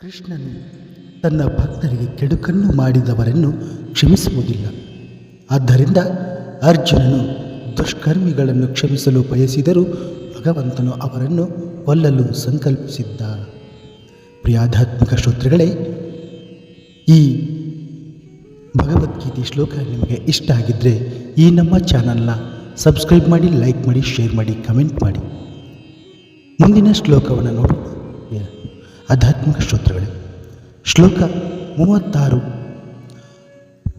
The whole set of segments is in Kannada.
ಕೃಷ್ಣನು ತನ್ನ ಭಕ್ತರಿಗೆ ಕೆಡುಕನ್ನು ಮಾಡಿದವರನ್ನು ಕ್ಷಮಿಸುವುದಿಲ್ಲ. ಆದ್ದರಿಂದ ಅರ್ಜುನನು ದುಷ್ಕರ್ಮಿಗಳನ್ನು ಕ್ಷಮಿಸಲು ಬಯಸಿದರೂ ಭಗವಂತನು ಅವರನ್ನು ಕೊಲ್ಲಲು ಸಂಕಲ್ಪಿಸಿದ್ದ. ಪ್ರಿಯಾಧ್ಯಾತ್ಮಿಕ ಶ್ರೋತೃಗಳೇ, ಈ ಭಗವದ್ಗೀತೆ ಶ್ಲೋಕ ನಿಮಗೆ ಇಷ್ಟ ಆಗಿದ್ದರೆ ಈ ನಮ್ಮ ಚಾನಲ್ನ ಸಬ್ಸ್ಕ್ರೈಬ್ ಮಾಡಿ, ಲೈಕ್ ಮಾಡಿ, ಶೇರ್ ಮಾಡಿ, ಕಮೆಂಟ್ ಮಾಡಿ. ಮುಂದಿನ ಶ್ಲೋಕವನ್ನು ನೋಡೋಣ. ಆಧ್ಯಾತ್ಮಿಕ ಶ್ರೋತೃಗಳೇ, ಶ್ಲೋಕ 36.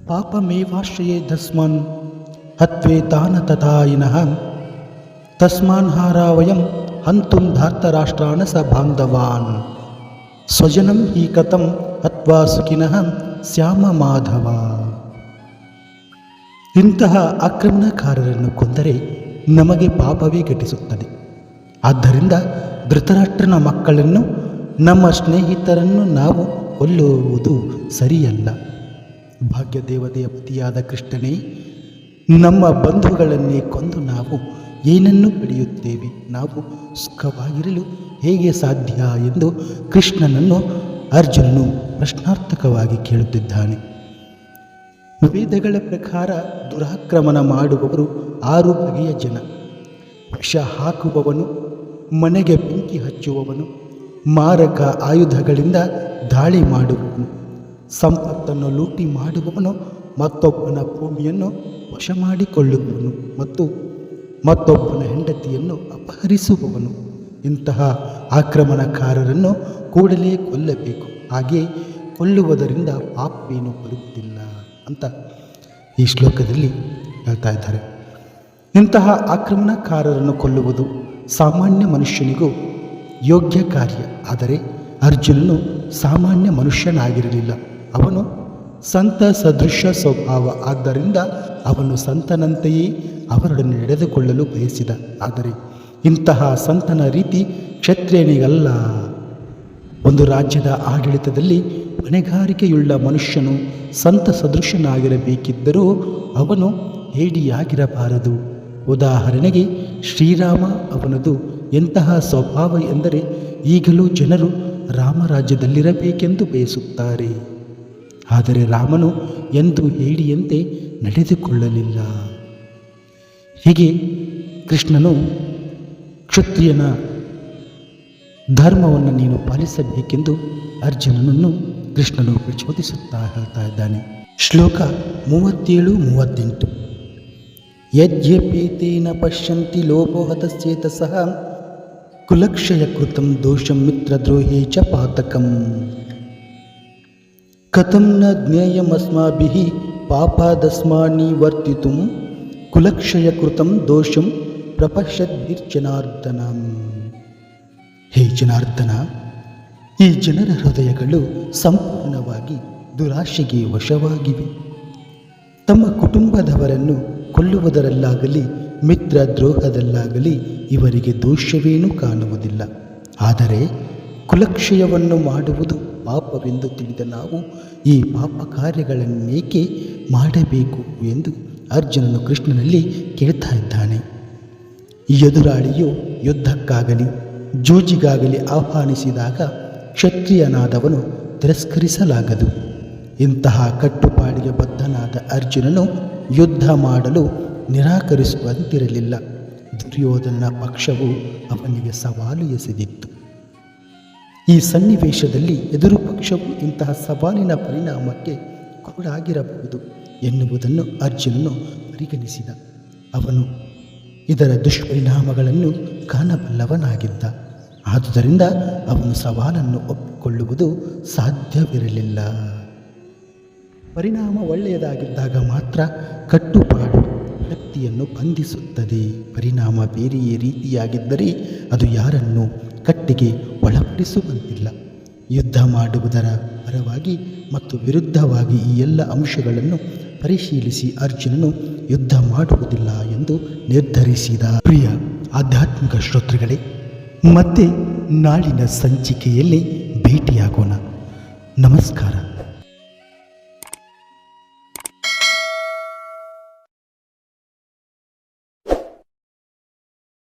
ಪಾಪಮೇವಾಶ್ರಯೇ ತಸ್ಮಾನ್ ಹತ್ವೇತಾನ ತಥಾಯಿನಃ ತಸ್ಮಾನ್ ಹಾರಾವಯಂ ಹಂತುಂ ಧಾರ್ತರಾಷ್ಟ್ರಾಣ ಸ ಬಾಂಧವಾನ್ ಸ್ವಜನಂ ಹಿ ಕಥಂ ಹತ್ವಾ ಸುಖಿನಃ ಸ್ಯಾಮ ಮಾಧವ. ಇಂತಹ ಆಕ್ರಮಣಕಾರರನ್ನು ಕೊಂದರೆ ನಮಗೆ ಪಾಪವೇ ಘಟಿಸುತ್ತದೆ. ಆದ್ದರಿಂದ ಧೃತರಾಷ್ಟ್ರನ ಮಕ್ಕಳನ್ನು, ನಮ್ಮ ಸ್ನೇಹಿತರನ್ನು ನಾವು ಕೊಲ್ಲುವುದು ಸರಿಯಲ್ಲ. ಭಾಗ್ಯದೇವತೆಯ ಪತಿಯಾದ ಕೃಷ್ಣನೇ, ನಮ್ಮ ಬಂಧುಗಳನ್ನೇ ಕೊಂದು ನಾವು ಏನನ್ನು ಪಡೆಯುತ್ತೇವೆ? ನಾವು ಸುಖವಾಗಿರಲು ಹೇಗೆ ಸಾಧ್ಯ ಎಂದು ಕೃಷ್ಣನನ್ನು ಅರ್ಜುನನು ಪ್ರಶ್ನಾರ್ಥಕವಾಗಿ ಕೇಳುತ್ತಿದ್ದಾನೆ. ವೇದಗಳ ಪ್ರಕಾರ ದುರಾಕ್ರಮಣ ಮಾಡುವವರು 6 ಬಗೆಯ ಜನ: ವಿಷ ಹಾಕುವವನು, ಮನೆಗೆ ಬೆಂಕಿ ಹಚ್ಚುವವನು, ಮಾರಕ ಆಯುಧಗಳಿಂದ ದಾಳಿ ಮಾಡುವವನು, ಸಂಪತ್ತನ್ನು ಲೂಟಿ ಮಾಡುವವನು, ಮತ್ತೊಬ್ಬನ ಭೂಮಿಯನ್ನು ವಶ ಮಾಡಿಕೊಳ್ಳುವವನು ಮತ್ತು ಮತ್ತೊಬ್ಬನ ಹೆಂಡತಿಯನ್ನು ಅಪಹರಿಸುವವನು. ಇಂತಹ ಆಕ್ರಮಣಕಾರರನ್ನು ಕೂಡಲೇ ಕೊಲ್ಲಬೇಕು. ಹಾಗೆ ಕೊಲ್ಲುವುದರಿಂದ ಪಾಪವೇನು ಬರುವುದಿಲ್ಲ ಅಂತ ಈ ಶ್ಲೋಕದಲ್ಲಿ ಹೇಳ್ತಾ ಇದ್ದಾರೆ. ಇಂತಹ ಆಕ್ರಮಣಕಾರರನ್ನು ಕೊಲ್ಲುವುದು ಸಾಮಾನ್ಯ ಮನುಷ್ಯನಿಗೂ ಯೋಗ್ಯ ಕಾರ್ಯ. ಆದರೆ ಅರ್ಜುನನು ಸಾಮಾನ್ಯ ಮನುಷ್ಯನಾಗಿರಲಿಲ್ಲ. ಅವನು ಸಂತ ಸದೃಶ ಸ್ವಭಾವ. ಆದ್ದರಿಂದ ಅವನು ಸಂತನಂತೆಯೇ ಅವರೊಡನೆ ನಡೆದುಕೊಳ್ಳಲು ಬಯಸಿದ. ಆದರೆ ಇಂತಹ ಸಂತನ ರೀತಿ ಕ್ಷತ್ರಿಯನಿಗಲ್ಲ. ಒಂದು ರಾಜ್ಯದ ಆಡಳಿತದಲ್ಲಿ ಹೊಣೆಗಾರಿಕೆಯುಳ್ಳ ಮನುಷ್ಯನು ಸಂತ ಸದೃಶನಾಗಿರಬೇಕಿದ್ದರೂ ಅವನು ಹೇಡಿಯಾಗಿರಬಾರದು. ಉದಾಹರಣೆಗೆ ಶ್ರೀರಾಮ, ಅವನದು ಎಂತಹ ಸ್ವಭಾವ ಎಂದರೆ ಈಗಲೂ ಜನರು ರಾಮರಾಜ್ಯದಲ್ಲಿರಬೇಕೆಂದು ಬಯಸುತ್ತಾರೆ. ಆದರೆ ರಾಮನು ಎಂದೂ ಹೇಡಿಯಂತೆ ನಡೆದುಕೊಳ್ಳಲಿಲ್ಲ. ಹೀಗೆ ಕೃಷ್ಣನು ಕ್ಷತ್ರಿಯನ ಧರ್ಮವನ್ನು ನೀನು ಪಾಲಿಸಬೇಕೆಂದು ಅರ್ಜುನನನ್ನು ಕೃಷ್ಣನು ಪ್ರಚೋದಿಸುತ್ತಾ ಹೇಳ್ತಾ ಇದ್ದಾನೆ. ಶ್ಲೋಕ 37-38. ಯದ್ಯಪೇತೇನ ಪಶ್ಯಂತಿ ಲೋಭೋಹತಶ್ಚೇತಸಃ ಕುಲಕ್ಷಯ ಕೃತಂ ದೋಷಂ ಮಿತ್ರದ್ರೋಹೇ ಚ ಪಾತಕಂ ಕಥಂ ನ ಜ್ಞೇಯಮಸ್ಮಾಭಿಃ ಪಾಪಾದಸ್ಮಾನಿ ವರ್ತಿತುಂ ಕುಲಕ್ಷಯ ಕೃತಂ ದೋಷಂ ಪ್ರಪಶ್ಯದ್ಭಿರ್ಜನಾರ್ದನ. ಹೇ ಜನಾರ್ದನ, ಈ ಜನರ ಹೃದಯಗಳು ಸಂಪೂರ್ಣವಾಗಿ ದುರಾಶೆಗೆ ವಶವಾಗಿವೆ. ತಮ್ಮ ಕುಟುಂಬದವರನ್ನು ಕೊಲ್ಲುವುದರಲ್ಲಾಗಲಿ ಮಿತ್ರ ದ್ರೋಹದಲ್ಲಾಗಲಿ ಇವರಿಗೆ ದೋಷವೇನೂ ಕಾಣುವುದಿಲ್ಲ. ಆದರೆ ಕುಲಕ್ಷಯವನ್ನು ಮಾಡುವುದು ಪಾಪವೆಂದು ತಿಳಿದ ನಾವು ಈ ಪಾಪ ಕಾರ್ಯಗಳನ್ನೇಕೆ ಮಾಡಬೇಕು ಎಂದು ಅರ್ಜುನನು ಕೃಷ್ಣನಲ್ಲಿ ಕೇಳ್ತಾ ಇದ್ದಾನೆ. ಎದುರಾಳಿಯು ಯುದ್ಧಕ್ಕಾಗಲಿ ಜೂಜಿಗಾಗಲಿ ಆಹ್ವಾನಿಸಿದಾಗ ಕ್ಷತ್ರಿಯನಾದವನು ತಿರಸ್ಕರಿಸಲಾಗದು. ಇಂತಹ ಕಟ್ಟುಪಾಡಿಗೆ ಬದ್ಧನಾದ ಅರ್ಜುನನು ಯುದ್ಧ ಮಾಡಲು ನಿರಾಕರಿಸುವಂತಿರಲಿಲ್ಲ. ದುರ್ಯೋಧನನ ಪಕ್ಷವು ಅವನಿಗೆ ಸವಾಲು ಎಸೆದಿತ್ತು. ಈ ಸನ್ನಿವೇಶದಲ್ಲಿ ಎದುರು ಪಕ್ಷವು ಇಂತಹ ಸವಾಲಿನ ಪರಿಣಾಮಕ್ಕೆ ಕುರುಡಾಗಿರಬಹುದು ಎನ್ನುವುದನ್ನು ಅರ್ಜುನನು ಪರಿಗಣಿಸಿದ. ಅವನು ಇದರ ದುಷ್ಪರಿಣಾಮಗಳನ್ನು ಕಾಣಬಲ್ಲವನಾಗಿದ್ದ. ಆದುದರಿಂದ ಅವನು ಸವಾಲನ್ನು ಒಪ್ಪಿಕೊಳ್ಳುವುದು ಸಾಧ್ಯವಿರಲಿಲ್ಲ. ಪರಿಣಾಮ ಒಳ್ಳೆಯದಾಗಿದ್ದಾಗ ಮಾತ್ರ ಕಟ್ಟುಪಾಡು ವ್ಯಕ್ತಿಯನ್ನು ಬಂಧಿಸುತ್ತದೆ. ಪರಿಣಾಮ ಬೇರೆಯೇ ರೀತಿಯಾಗಿದ್ದರೆ ಅದು ಯಾರನ್ನು ಕಟ್ಟಿಗೆ ಒಳಪಡಿಸುವಂತಿಲ್ಲ. ಯುದ್ಧ ಮಾಡುವುದರ ಪರವಾಗಿ ಮತ್ತು ವಿರುದ್ಧವಾಗಿ ಈ ಎಲ್ಲ ಅಂಶಗಳನ್ನು ಪರಿಶೀಲಿಸಿ ಅರ್ಜುನನು ಯುದ್ಧ ಮಾಡುವುದಿಲ್ಲ ಎಂದು ನಿರ್ಧರಿಸಿದ. ಪ್ರಿಯ ಆಧ್ಯಾತ್ಮಿಕ ಶ್ರೋತೃಗಳೇ, ಮತ್ತೆ ನಾಳಿನ ಸಂಚಿಕೆಯಲ್ಲಿ ಭೇಟಿಯಾಗೋಣ. ನಮಸ್ಕಾರ.